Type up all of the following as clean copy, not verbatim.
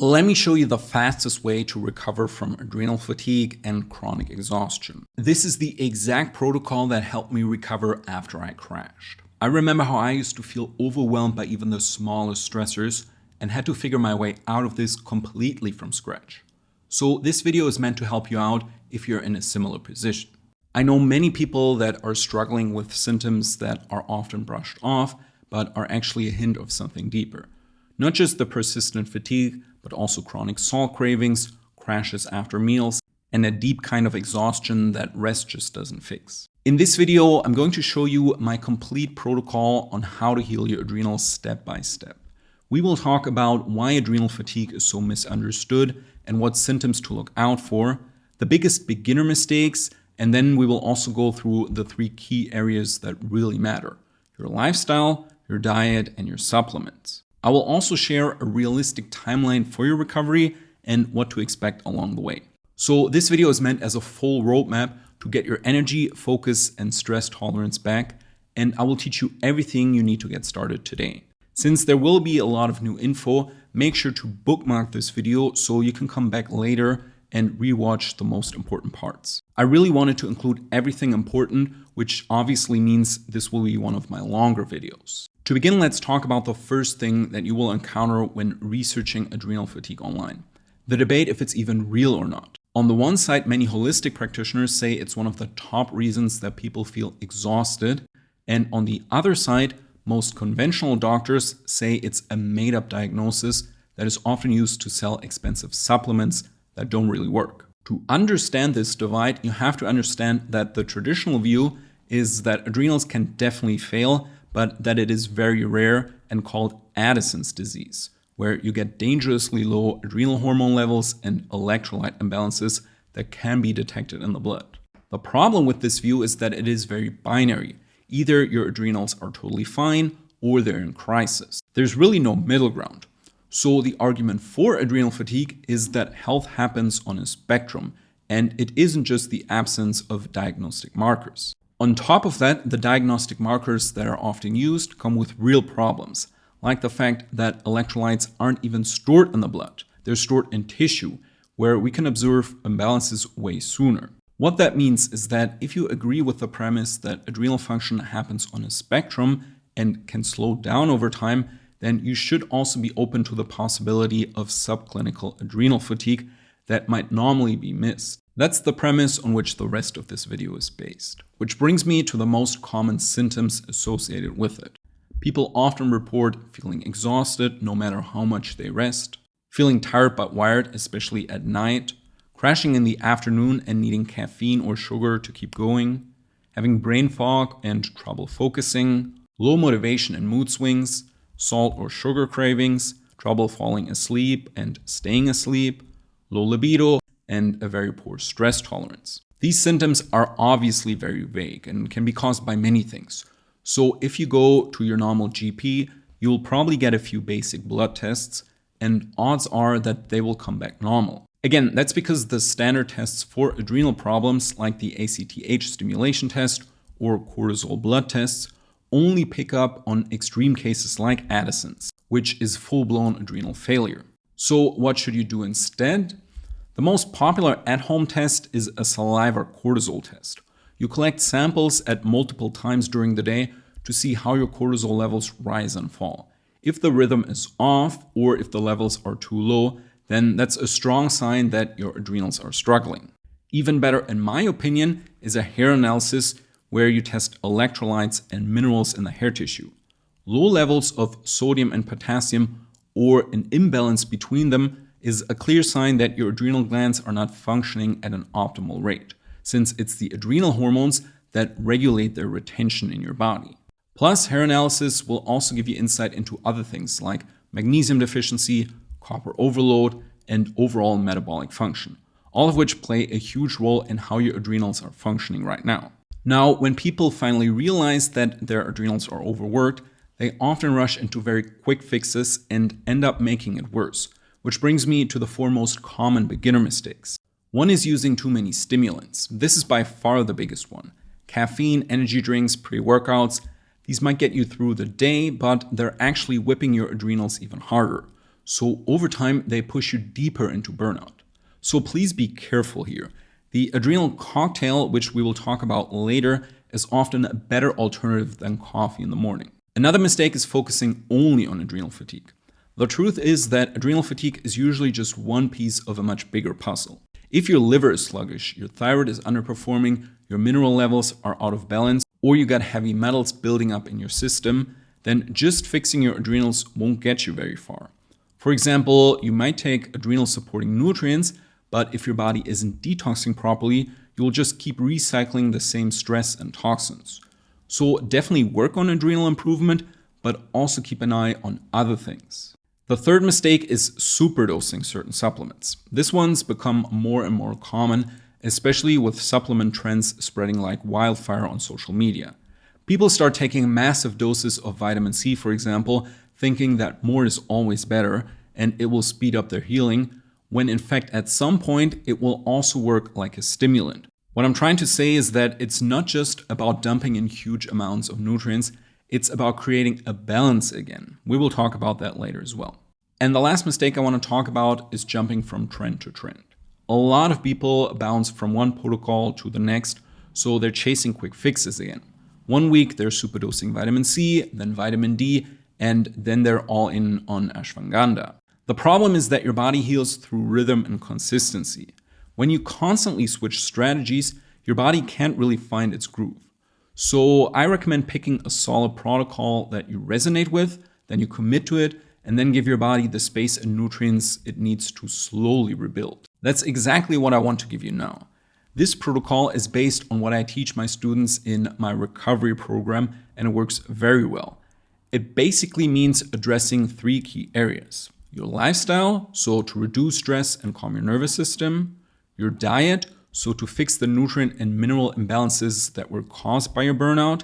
Let me show you the fastest way to recover from adrenal fatigue and chronic exhaustion. This is the exact protocol that helped me recover after I crashed. I remember how I used to feel overwhelmed by even the smallest stressors and had to figure my way out of this completely from scratch. So this video is meant to help you out if you're in a similar position. I know many people that are struggling with symptoms that are often brushed off, but are actually a hint of something deeper. Not just the persistent fatigue, but also chronic salt cravings, crashes after meals, and a deep kind of exhaustion that rest just doesn't fix. In this video, I'm going to show you my complete protocol on how to heal your adrenals step by step. We will talk about why adrenal fatigue is so misunderstood and what symptoms to look out for, the biggest beginner mistakes, and then we will also go through the 3 key areas that really matter: your lifestyle, your diet, and your supplements. I will also share a realistic timeline for your recovery and what to expect along the way. So this video is meant as a full roadmap to get your energy, focus, and stress tolerance back, and I will teach you everything you need to get started today. Since there will be a lot of new info, make sure to bookmark this video so you can come back later and rewatch the most important parts. I really wanted to include everything important, which obviously means this will be one of my longer videos. To begin, let's talk about the first thing that you will encounter when researching adrenal fatigue online: the debate if it's even real or not. On the one side, many holistic practitioners say it's one of the top reasons that people feel exhausted, and on the other side, most conventional doctors say it's a made-up diagnosis that is often used to sell expensive supplements that don't really work. To understand this divide, you have to understand that the traditional view is that adrenals can definitely fail, but that it is very rare and called Addison's disease, where you get dangerously low adrenal hormone levels and electrolyte imbalances that can be detected in the blood. The problem with this view is that it is very binary. Either your adrenals are totally fine or they're in crisis. There's really no middle ground. So the argument for adrenal fatigue is that health happens on a spectrum, and it isn't just the absence of diagnostic markers. On top of that, the diagnostic markers that are often used come with real problems, like the fact that electrolytes aren't even stored in the blood. They're stored in tissue, where we can observe imbalances way sooner. What that means is that if you agree with the premise that adrenal function happens on a spectrum and can slow down over time, then you should also be open to the possibility of subclinical adrenal fatigue that might normally be missed. That's the premise on which the rest of this video is based. Which brings me to the most common symptoms associated with it. People often report feeling exhausted no matter how much they rest, feeling tired but wired, especially at night, crashing in the afternoon and needing caffeine or sugar to keep going, having brain fog and trouble focusing, low motivation and mood swings, salt or sugar cravings, trouble falling asleep and staying asleep, low libido, and a very poor stress tolerance. These symptoms are obviously very vague and can be caused by many things. So if you go to your normal GP, you'll probably get a few basic blood tests, and odds are that they will come back normal. Again, that's because the standard tests for adrenal problems, like the ACTH stimulation test or cortisol blood tests, only pick up on extreme cases like Addison's, which is full-blown adrenal failure. So what should you do instead? The most popular at-home test is a saliva cortisol test. You collect samples at multiple times during the day to see how your cortisol levels rise and fall. If the rhythm is off or if the levels are too low, then that's a strong sign that your adrenals are struggling. Even better, in my opinion, is a hair analysis where you test electrolytes and minerals in the hair tissue. Low levels of sodium and potassium or an imbalance between them is a clear sign that your adrenal glands are not functioning at an optimal rate, since it's the adrenal hormones that regulate their retention in your body. Plus, hair analysis will also give you insight into other things like magnesium deficiency, copper overload, and overall metabolic function, all of which play a huge role in how your adrenals are functioning right now. Now, when people finally realize that their adrenals are overworked, they often rush into very quick fixes and end up making it worse. Which brings me to the 4 most common beginner mistakes. One is using too many stimulants. This is by far the biggest one. Caffeine, energy drinks, pre-workouts, these might get you through the day, but they're actually whipping your adrenals even harder. So over time, they push you deeper into burnout. So please be careful here. The adrenal cocktail, which we will talk about later, is often a better alternative than coffee in the morning. Another mistake is focusing only on adrenal fatigue. The truth is that adrenal fatigue is usually just one piece of a much bigger puzzle. If your liver is sluggish, your thyroid is underperforming, your mineral levels are out of balance, or you got heavy metals building up in your system, then just fixing your adrenals won't get you very far. For example, you might take adrenal supporting nutrients, but if your body isn't detoxing properly, you'll just keep recycling the same stress and toxins. So definitely work on adrenal improvement, but also keep an eye on other things. The third mistake is superdosing certain supplements. This one's become more and more common, especially with supplement trends spreading like wildfire on social media. People start taking massive doses of vitamin C, for example, thinking that more is always better and it will speed up their healing, when in fact at some point it will also work like a stimulant. What I'm trying to say is that it's not just about dumping in huge amounts of nutrients, it's about creating a balance again. We will talk about that later as well. And the last mistake I want to talk about is jumping from trend to trend. A lot of people bounce from one protocol to the next, so they're chasing quick fixes again. One week they're superdosing vitamin C, then vitamin D, and then they're all in on ashwagandha. The problem is that your body heals through rhythm and consistency. When you constantly switch strategies, your body can't really find its groove. So I recommend picking a solid protocol that you resonate with, then you commit to it, and then give your body the space and nutrients it needs to slowly rebuild. That's exactly what I want to give you now. This protocol is based on what I teach my students in my recovery program, and it works very well. It basically means addressing 3 key areas: your lifestyle, so to reduce stress and calm your nervous system; your diet, so to fix the nutrient and mineral imbalances that were caused by your burnout;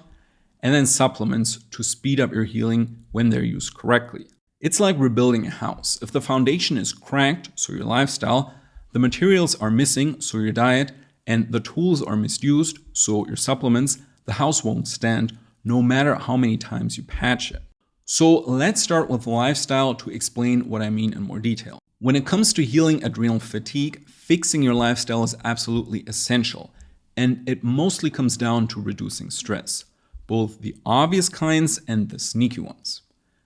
and then supplements to speed up your healing when they're used correctly. It's like rebuilding a house. If the foundation is cracked, so your lifestyle, the materials are missing, so your diet, and the tools are misused, so your supplements, the house won't stand, no matter how many times you patch it. So let's start with lifestyle to explain what I mean in more detail. When it comes to healing adrenal fatigue, fixing your lifestyle is absolutely essential, and it mostly comes down to reducing stress, both the obvious kinds and the sneaky ones.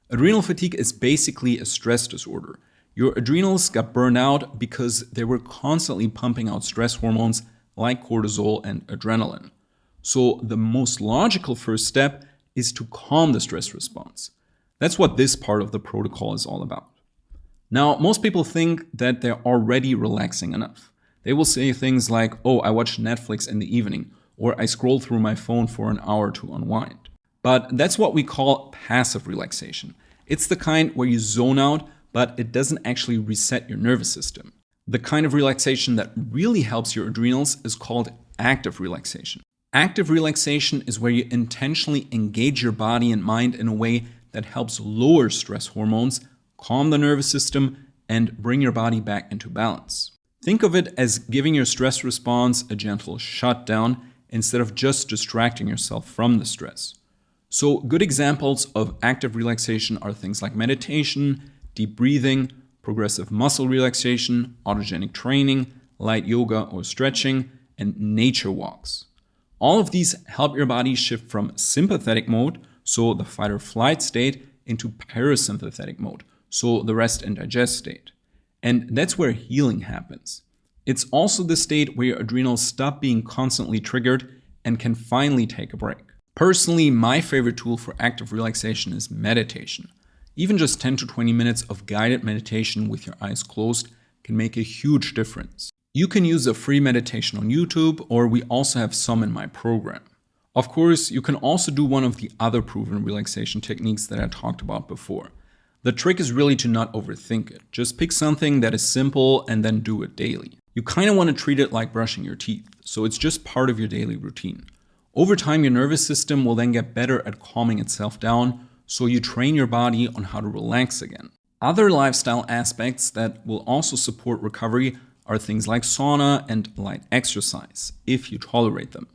Adrenal fatigue is basically a stress disorder. Your adrenals got burned out because they were constantly pumping out stress hormones like cortisol and adrenaline. So the most logical first step is to calm the stress response. That's what this part of the protocol is all about. Now, most people think that they're already relaxing enough. They will say things like, "Oh, I watch Netflix in the evening," or "I scroll through my phone for an hour to unwind." But that's what we call passive relaxation. It's the kind where you zone out, but it doesn't actually reset your nervous system. The kind of relaxation that really helps your adrenals is called active relaxation. Active relaxation is where you intentionally engage your body and mind in a way that helps lower stress hormones, calm the nervous system, and bring your body back into balance. Think of it as giving your stress response a gentle shutdown instead of just distracting yourself from the stress. So good examples of active relaxation are things like meditation, deep breathing, progressive muscle relaxation, autogenic training, light yoga or stretching, and nature walks. All of these help your body shift from sympathetic mode, so the fight or flight state, into parasympathetic mode, so the rest and digest state. And that's where healing happens. It's also the state where your adrenals stop being constantly triggered and can finally take a break. Personally, my favorite tool for active relaxation is meditation. Even just 10 to 20 minutes of guided meditation with your eyes closed can make a huge difference. You can use a free meditation on YouTube, or we also have some in my program. Of course, you can also do one of the other proven relaxation techniques that I talked about before. The trick is really to not overthink it. Just pick something that is simple and then do it daily. You kind of want to treat it like brushing your teeth, so it's just part of your daily routine. Over time, your nervous system will then get better at calming itself down, so you train your body on how to relax again. Other lifestyle aspects that will also support recovery are things like sauna and light exercise, if you tolerate them.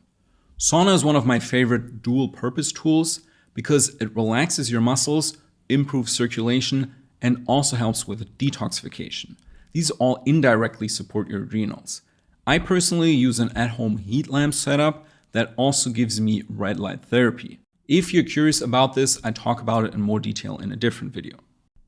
Sauna is one of my favorite dual-purpose tools because it relaxes your muscles, improves circulation, and also helps with detoxification. These all indirectly support your adrenals. I personally use an at-home heat lamp setup that also gives me red light therapy. If you're curious about this, I talk about it in more detail in a different video.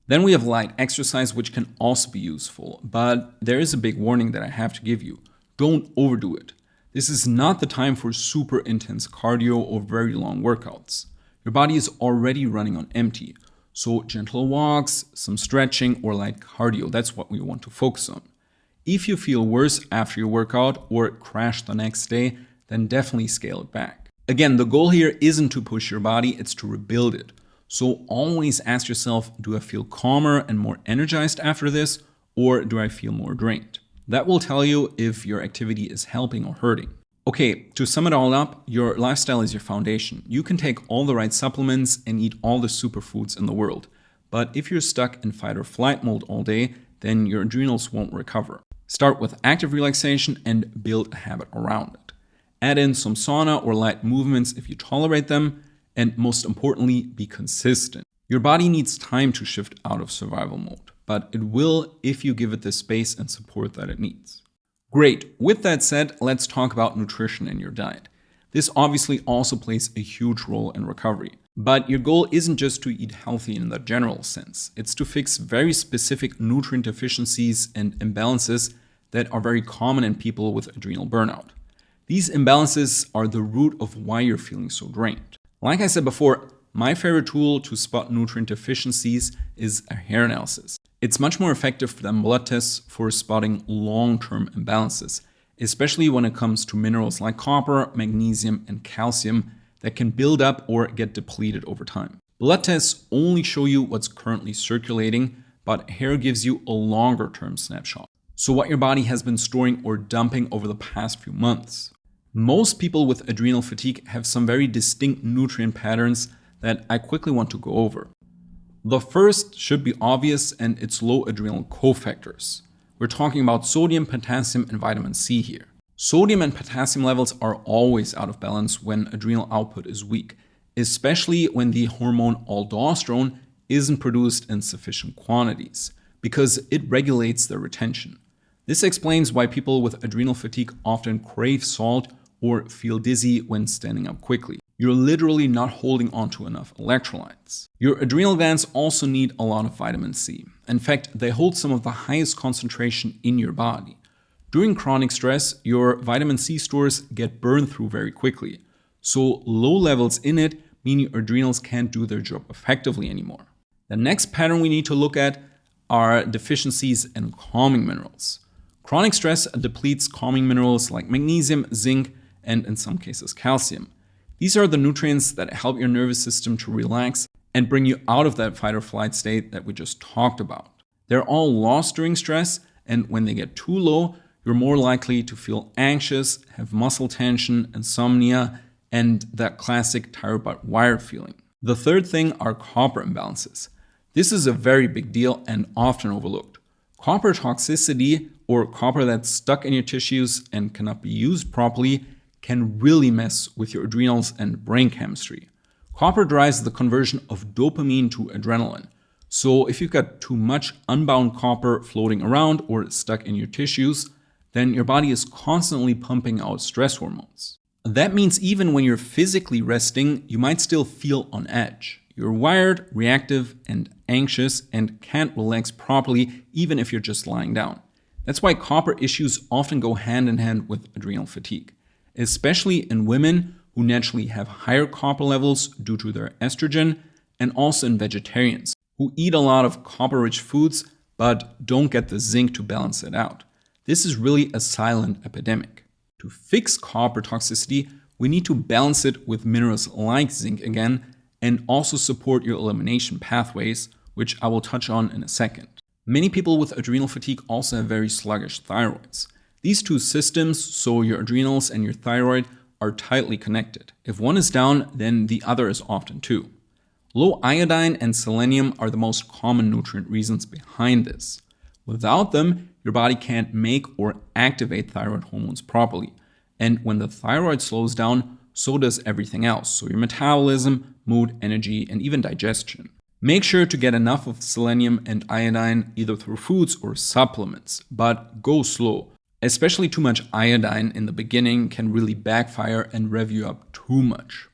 Then we have light exercise, which can also be useful, but there is a big warning that I have to give you. Don't overdo it. This is not the time for super intense cardio or very long workouts. Your body is already running on empty, so gentle walks, some stretching, or light cardio, that's what we want to focus on. If you feel worse after your workout or crash the next day, then definitely scale it back. Again, the goal here isn't to push your body, it's to rebuild it. So always ask yourself, do I feel calmer and more energized after this, or do I feel more drained? That will tell you if your activity is helping or hurting. Okay, to sum it all up, your lifestyle is your foundation. You can take all the right supplements and eat all the superfoods in the world. But if you're stuck in fight or flight mode all day, then your adrenals won't recover. Start with active relaxation and build a habit around it. Add in some sauna or light movements if you tolerate them, and most importantly, be consistent. Your body needs time to shift out of survival mode, but it will if you give it the space and support that it needs. Great. With that said, let's talk about nutrition in your diet. This obviously also plays a huge role in recovery. But your goal isn't just to eat healthy in the general sense. It's to fix very specific nutrient deficiencies and imbalances that are very common in people with adrenal burnout. These imbalances are the root of why you're feeling so drained. Like I said before, my favorite tool to spot nutrient deficiencies is a hair analysis. It's much more effective than blood tests for spotting long-term imbalances, especially when it comes to minerals like copper, magnesium, and calcium that can build up or get depleted over time. Blood tests only show you what's currently circulating, but hair gives you a longer-term snapshot. So what your body has been storing or dumping over the past few months. Most people with adrenal fatigue have some very distinct nutrient patterns that I quickly want to go over. The first should be obvious, and it's low adrenal cofactors. We're talking about sodium, potassium, and vitamin C here. Sodium and potassium levels are always out of balance when adrenal output is weak, especially when the hormone aldosterone isn't produced in sufficient quantities, because it regulates their retention. This explains why people with adrenal fatigue often crave salt or feel dizzy when standing up quickly. You're literally not holding onto enough electrolytes. Your adrenal glands also need a lot of vitamin C. In fact, they hold some of the highest concentration in your body. During chronic stress, your vitamin C stores get burned through very quickly. So low levels in it mean your adrenals can't do their job effectively anymore. The next pattern we need to look at are deficiencies in calming minerals. Chronic stress depletes calming minerals like magnesium, zinc, and in some cases calcium. These are the nutrients that help your nervous system to relax and bring you out of that fight or flight state that we just talked about. They're all lost during stress, and when they get too low, you're more likely to feel anxious, have muscle tension, insomnia, and that classic tired but wired feeling. The third thing are copper imbalances. This is a very big deal and often overlooked. Copper toxicity, or copper that's stuck in your tissues and cannot be used properly, can really mess with your adrenals and brain chemistry. Copper drives the conversion of dopamine to adrenaline. So if you've got too much unbound copper floating around or stuck in your tissues, then your body is constantly pumping out stress hormones. That means even when you're physically resting, you might still feel on edge. You're wired, reactive, and anxious and can't relax properly even if you're just lying down. That's why copper issues often go hand in hand with adrenal fatigue, especially in women who naturally have higher copper levels due to their estrogen, and also in vegetarians who eat a lot of copper-rich foods but don't get the zinc to balance it out. This is really a silent epidemic. To fix copper toxicity, we need to balance it with minerals like zinc again, and also support your elimination pathways, which I will touch on in a second. Many people with adrenal fatigue also have very sluggish thyroids. These two systems, so your adrenals and your thyroid, are tightly connected. If one is down, then the other is often too. Low iodine and selenium are the most common nutrient reasons behind this. Without them, your body can't make or activate thyroid hormones properly. And when the thyroid slows down, so does everything else. So your metabolism, mood, energy, and even digestion. Make sure to get enough of selenium and iodine either through foods or supplements, but go slow. Especially too much iodine in the beginning can really backfire and rev you up too much.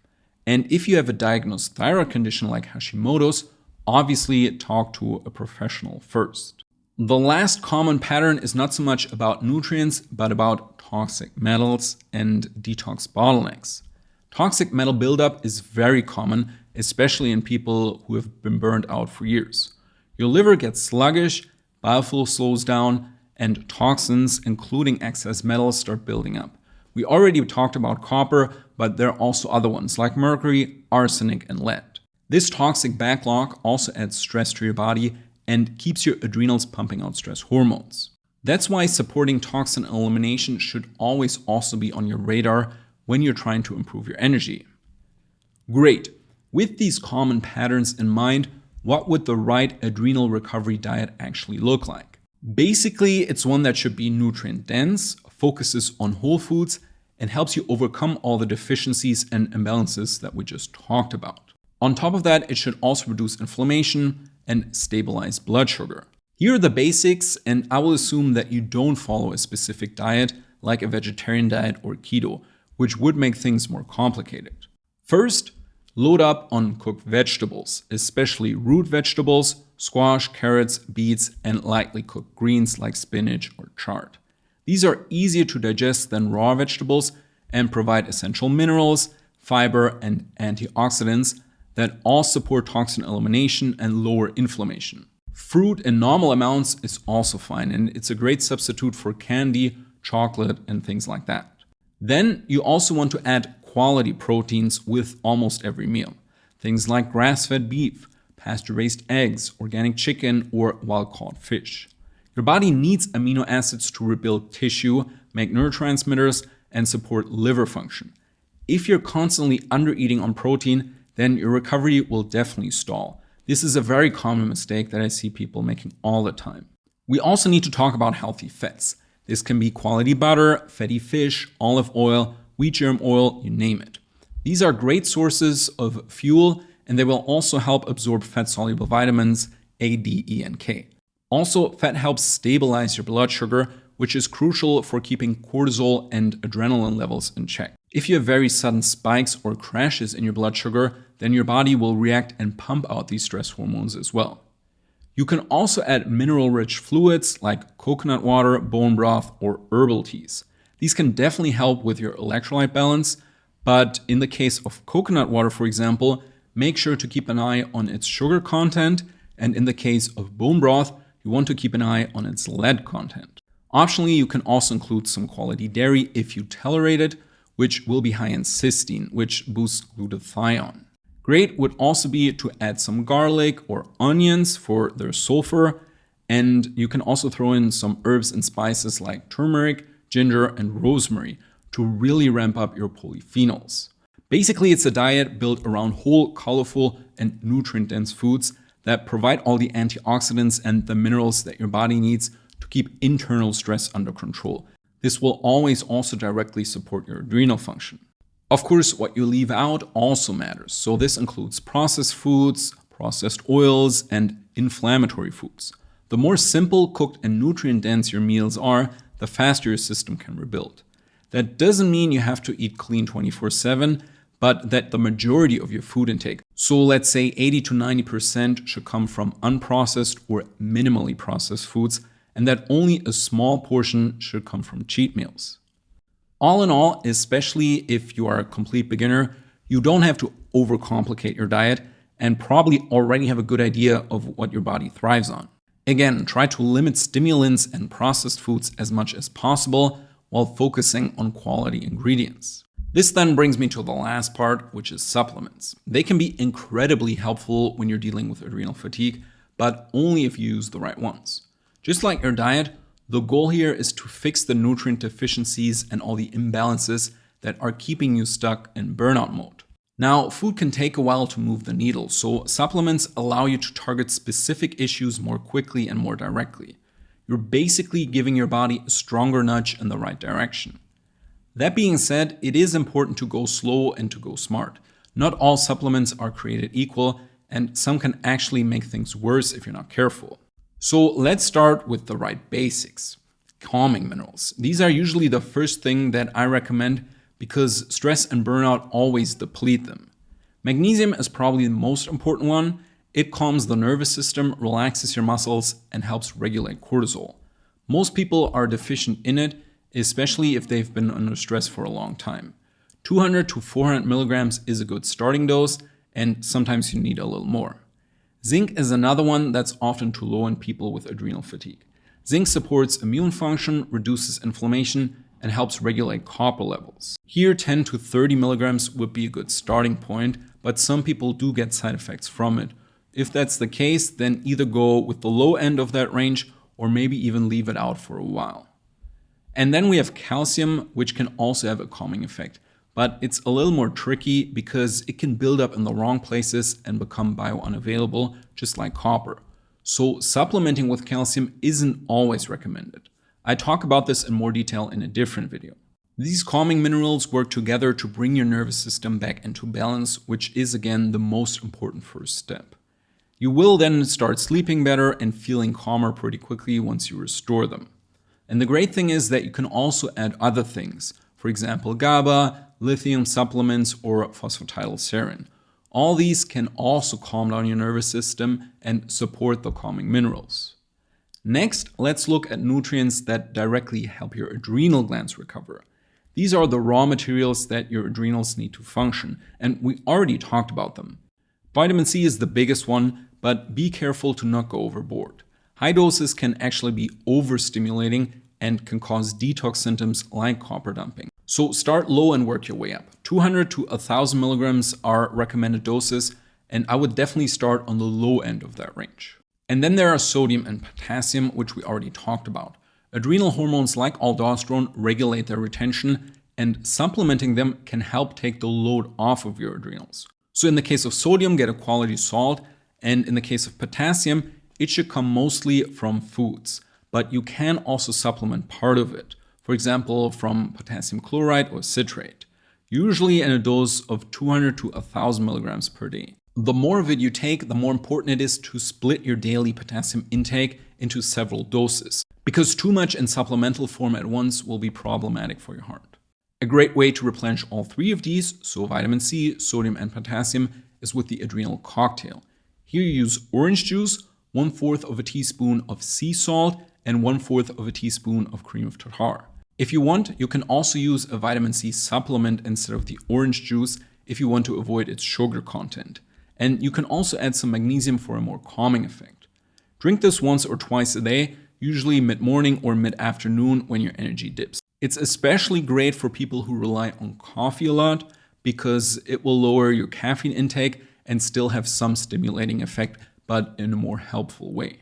And if you have a diagnosed thyroid condition like Hashimoto's, obviously talk to a professional first. The last common pattern is not so much about nutrients, but about toxic metals and detox bottlenecks. Toxic metal buildup is very common, especially in people who have been burned out for years. Your liver gets sluggish, bile flow slows down, and toxins, including excess metals, start building up. We already talked about copper, but there are also other ones like mercury, arsenic, and lead. This toxic backlog also adds stress to your body and keeps your adrenals pumping out stress hormones. That's why supporting toxin elimination should always also be on your radar when you're trying to improve your energy. Great. With these common patterns in mind, what would the right adrenal recovery diet actually look like? Basically, it's one that should be nutrient dense, focuses on whole foods, and helps you overcome all the deficiencies and imbalances that we just talked about. On top of that, it should also reduce inflammation and stabilize blood sugar. Here are the basics, and I will assume that you don't follow a specific diet like a vegetarian diet or keto, which would make things more complicated. First, load up on cooked vegetables, especially root vegetables, squash, carrots, beets, and lightly cooked greens like spinach or chard. These are easier to digest than raw vegetables and provide essential minerals, fiber, and antioxidants that all support toxin elimination and lower inflammation. Fruit in normal amounts is also fine, and it's a great substitute for candy, chocolate, and things like that. Then you also want to add quality proteins with almost every meal. Things like grass-fed beef, pasture-raised eggs, organic chicken, or wild-caught fish. Your body needs amino acids to rebuild tissue, make neurotransmitters, and support liver function. If you're constantly undereating on protein, then your recovery will definitely stall. This is a very common mistake that I see people making all the time. We also need to talk about healthy fats. This can be quality butter, fatty fish, olive oil, wheat germ oil, you name it. These are great sources of fuel, and they will also help absorb fat-soluble vitamins A, D, E, and K. Also, fat helps stabilize your blood sugar, which is crucial for keeping cortisol and adrenaline levels in check. If you have very sudden spikes or crashes in your blood sugar, then your body will react and pump out these stress hormones as well. You can also add mineral-rich fluids like coconut water, bone broth, or herbal teas. These can definitely help with your electrolyte balance, but in the case of coconut water, for example, make sure to keep an eye on its sugar content, and in the case of bone broth, you want to keep an eye on its lead content. Optionally, you can also include some quality dairy if you tolerate it, which will be high in cysteine, which boosts glutathione. Great would also be to add some garlic or onions for their sulfur, and you can also throw in some herbs and spices like turmeric, ginger, and rosemary to really ramp up your polyphenols. Basically, it's a diet built around whole, colorful, and nutrient-dense foods that provide all the antioxidants and the minerals that your body needs to keep internal stress under control. This will always also directly support your adrenal function. Of course, what you leave out also matters. So this includes processed foods, processed oils, and inflammatory foods. The more simple, cooked, and nutrient-dense your meals are, the faster your system can rebuild. That doesn't mean you have to eat clean 24/7, but that the majority of your food intake, so let's say 80 to 90%, should come from unprocessed or minimally processed foods, and that only a small portion should come from cheat meals. All in all, especially if you are a complete beginner, you don't have to overcomplicate your diet and probably already have a good idea of what your body thrives on. Again, try to limit stimulants and processed foods as much as possible while focusing on quality ingredients. This then brings me to the last part, which is supplements. They can be incredibly helpful when you're dealing with adrenal fatigue, but only if you use the right ones. Just like your diet, the goal here is to fix the nutrient deficiencies and all the imbalances that are keeping you stuck in burnout mode. Now, food can take a while to move the needle, so supplements allow you to target specific issues more quickly and more directly. You're basically giving your body a stronger nudge in the right direction. That being said, it is important to go slow and to go smart. Not all supplements are created equal, and some can actually make things worse if you're not careful. So let's start with the right basics. Calming minerals. These are usually the first thing that I recommend because stress and burnout always deplete them. Magnesium is probably the most important one. It calms the nervous system, relaxes your muscles, and helps regulate cortisol. Most people are deficient in it, especially if they've been under stress for a long time. 200 to 400 milligrams is a good starting dose, and sometimes you need a little more. Zinc is another one that's often too low in people with adrenal fatigue. Zinc supports immune function, reduces inflammation, and helps regulate copper levels. Here, 10 to 30 milligrams would be a good starting point, but some people do get side effects from it. If that's the case, then either go with the low end of that range or maybe even leave it out for a while. And then we have calcium, which can also have a calming effect. But it's a little more tricky because it can build up in the wrong places and become biounavailable, just like copper. So supplementing with calcium isn't always recommended. I talk about this in more detail in a different video. These calming minerals work together to bring your nervous system back into balance, which is again the most important first step. You will then start sleeping better and feeling calmer pretty quickly once you restore them. And the great thing is that you can also add other things. For example, GABA, lithium supplements, or phosphatidylserine. All these can also calm down your nervous system and support the calming minerals. Next, let's look at nutrients that directly help your adrenal glands recover. These are the raw materials that your adrenals need to function, and we already talked about them. Vitamin C is the biggest one, but be careful to not go overboard. High doses can actually be overstimulating and can cause detox symptoms like copper dumping. So start low and work your way up. 200 to 1000 milligrams are recommended doses, and I would definitely start on the low end of that range. And then there are sodium and potassium, which we already talked about. Adrenal hormones like aldosterone regulate their retention, and supplementing them can help take the load off of your adrenals. So in the case of sodium, get a quality salt, and in the case of potassium, it should come mostly from foods, but you can also supplement part of it. For example, from potassium chloride or citrate, usually in a dose of 200 to 1000 milligrams per day. The more of it you take, the more important it is to split your daily potassium intake into several doses, because too much in supplemental form at once will be problematic for your heart. A great way to replenish all three of these, so vitamin C, sodium, and potassium, is with the adrenal cocktail. Here you use orange juice, 1/4 of a teaspoon of sea salt, and 1/4 of a teaspoon of cream of tartar. If you want, you can also use a vitamin C supplement instead of the orange juice if you want to avoid its sugar content. And you can also add some magnesium for a more calming effect. Drink this once or twice a day, usually mid-morning or mid-afternoon when your energy dips. It's especially great for people who rely on coffee a lot because it will lower your caffeine intake and still have some stimulating effect, but in a more helpful way.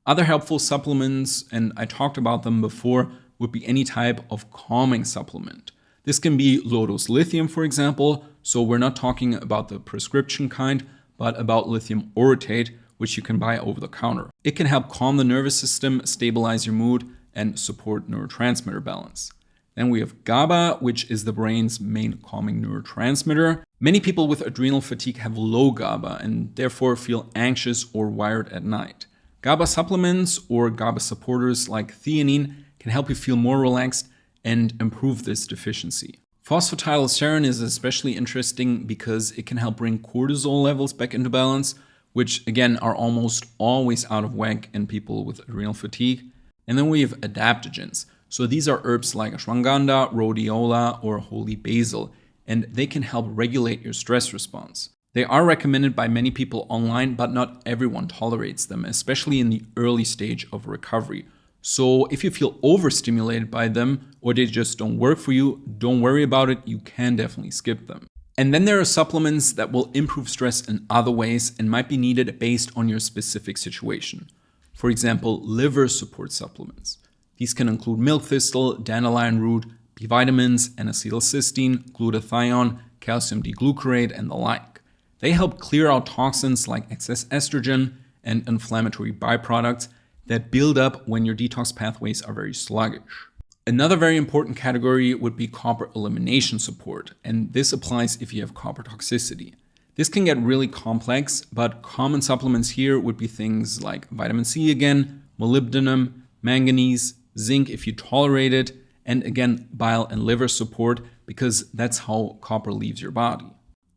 Other helpful supplements, and I talked about them before, would be any type of calming supplement. This can be low-dose lithium, for example, so we're not talking about the prescription kind, but about lithium orotate, which you can buy over the counter. It can help calm the nervous system, stabilize your mood, and support neurotransmitter balance. Then we have GABA, which is the brain's main calming neurotransmitter. Many people with adrenal fatigue have low GABA and therefore feel anxious or wired at night. GABA supplements or GABA supporters like theanine can help you feel more relaxed and improve this deficiency. Phosphatidylserine is especially interesting because it can help bring cortisol levels back into balance, which again are almost always out of whack in people with adrenal fatigue. And then we have adaptogens. So these are herbs like ashwagandha, rhodiola, or holy basil, and they can help regulate your stress response. They are recommended by many people online, but not everyone tolerates them, especially in the early stage of recovery. So if you feel overstimulated by them or they just don't work for you, don't worry about it. You can definitely skip them. And then there are supplements that will improve stress in other ways and might be needed based on your specific situation. For example, liver support supplements. These can include milk thistle, dandelion root, B vitamins, N-acetylcysteine, glutathione, calcium D-glucarate, and the like. They help clear out toxins like excess estrogen and inflammatory byproducts that build up when your detox pathways are very sluggish. Another very important category would be copper elimination support, and this applies if you have copper toxicity. This can get really complex, but common supplements here would be things like vitamin C again, molybdenum, manganese, zinc if you tolerate it, and again, bile and liver support because that's how copper leaves your body.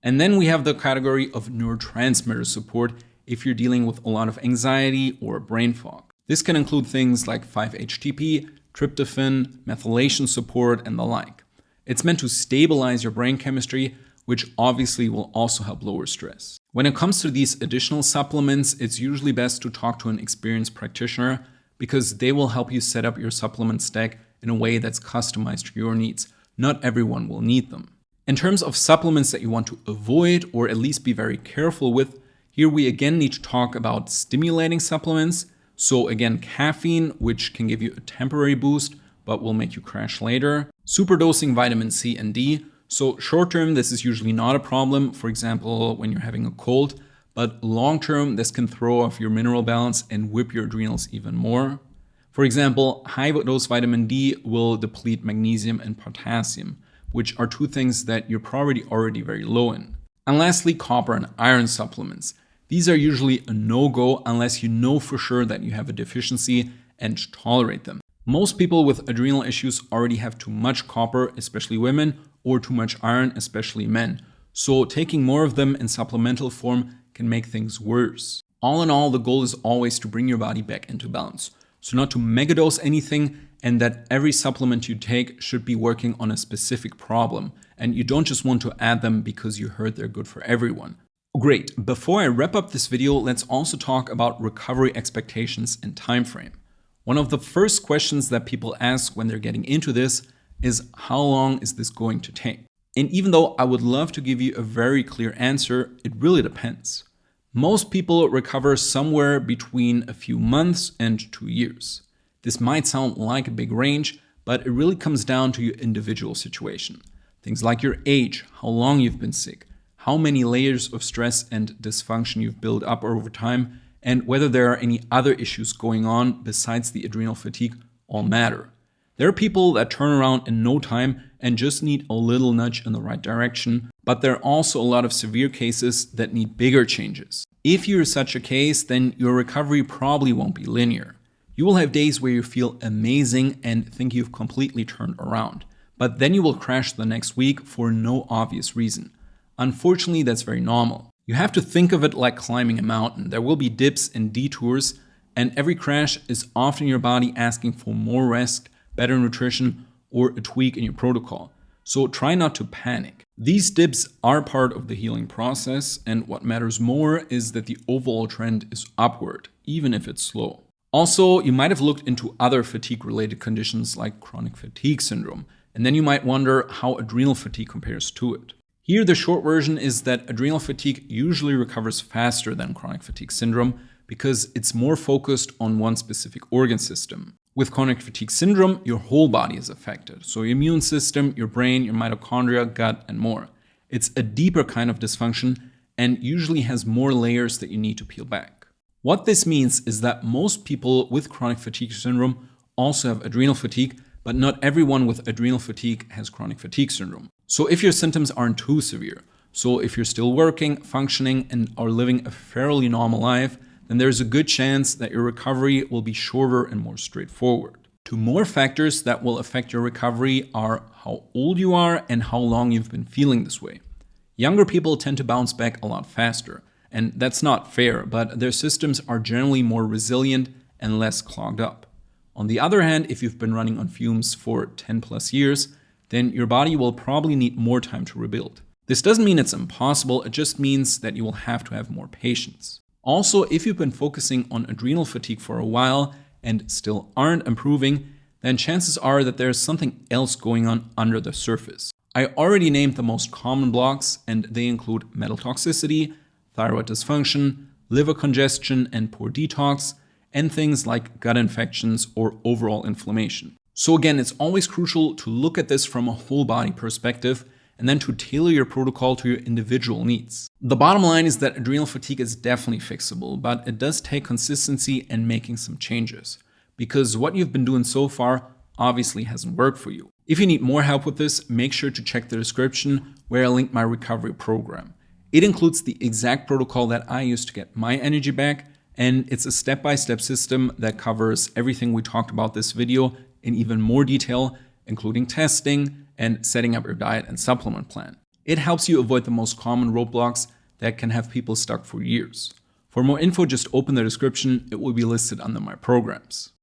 And then we have the category of neurotransmitter support if you're dealing with a lot of anxiety or brain fog. This can include things like 5-HTP, tryptophan, methylation support, and the like. It's meant to stabilize your brain chemistry, which obviously will also help lower stress. When it comes to these additional supplements, it's usually best to talk to an experienced practitioner because they will help you set up your supplement stack in a way that's customized to your needs. Not everyone will need them. In terms of supplements that you want to avoid or at least be very careful with, here we again need to talk about stimulating supplements. So again, caffeine, which can give you a temporary boost, but will make you crash later. Superdosing vitamin C and D. So short term, this is usually not a problem, for example, when you're having a cold, but long term, this can throw off your mineral balance and whip your adrenals even more. For example, high dose vitamin D will deplete magnesium and potassium, which are two things that you're probably already very low in. And lastly, copper and iron supplements. These are usually a no-go unless you know for sure that you have a deficiency and tolerate them. Most people with adrenal issues already have too much copper, especially women, or too much iron, especially men. So taking more of them in supplemental form can make things worse. All in all, the goal is always to bring your body back into balance. So not to megadose anything, and that every supplement you take should be working on a specific problem. And you don't just want to add them because you heard they're good for everyone. Great. Before I wrap up this video, let's also talk about recovery expectations and time frame. One of the first questions that people ask when they're getting into this is how long is this going to take? And even though I would love to give you a very clear answer, it really depends. Most people recover somewhere between a few months and 2 years. This might sound like a big range, but it really comes down to your individual situation. Things like your age, how long you've been sick, how many layers of stress and dysfunction you've built up over time, and whether there are any other issues going on besides the adrenal fatigue all matter. There are people that turn around in no time and just need a little nudge in the right direction, but there are also a lot of severe cases that need bigger changes. If you're such a case, then your recovery probably won't be linear. You will have days where you feel amazing and think you've completely turned around, but then you will crash the next week for no obvious reason. Unfortunately, that's very normal. You have to think of it like climbing a mountain. There will be dips and detours, and every crash is often your body asking for more rest, better nutrition, or a tweak in your protocol. So try not to panic. These dips are part of the healing process, and what matters more is that the overall trend is upward, even if it's slow. Also, you might have looked into other fatigue-related conditions like chronic fatigue syndrome, and then you might wonder how adrenal fatigue compares to it. Here, the short version is that adrenal fatigue usually recovers faster than chronic fatigue syndrome because it's more focused on one specific organ system. With chronic fatigue syndrome, your whole body is affected. So your immune system, your brain, your mitochondria, gut, and more. It's a deeper kind of dysfunction and usually has more layers that you need to peel back. What this means is that most people with chronic fatigue syndrome also have adrenal fatigue, but not everyone with adrenal fatigue has chronic fatigue syndrome. So if your symptoms aren't too severe, so if you're still working, functioning, and are living a fairly normal life, then there's a good chance that your recovery will be shorter and more straightforward. Two more factors that will affect your recovery are how old you are and how long you've been feeling this way. Younger people tend to bounce back a lot faster, and that's not fair, but their systems are generally more resilient and less clogged up. On the other hand, if you've been running on fumes for 10 plus years, then your body will probably need more time to rebuild. This doesn't mean it's impossible, it just means that you will have to have more patience. Also, if you've been focusing on adrenal fatigue for a while and still aren't improving, then chances are that there's something else going on under the surface. I already named the most common blocks, and they include metal toxicity, thyroid dysfunction, liver congestion and poor detox, and things like gut infections or overall inflammation. So again, it's always crucial to look at this from a whole body perspective and then to tailor your protocol to your individual needs. The bottom line is that adrenal fatigue is definitely fixable, but it does take consistency and making some changes, because what you've been doing so far obviously hasn't worked for you. If you need more help with this, make sure to check the description where I linked my recovery program. It includes the exact protocol that I use to get my energy back, and it's a step-by-step system that covers everything we talked about this video in even more detail, including testing and setting up your diet and supplement plan. It helps you avoid the most common roadblocks that can have people stuck for years. For more info, just open the description. It will be listed under my programs.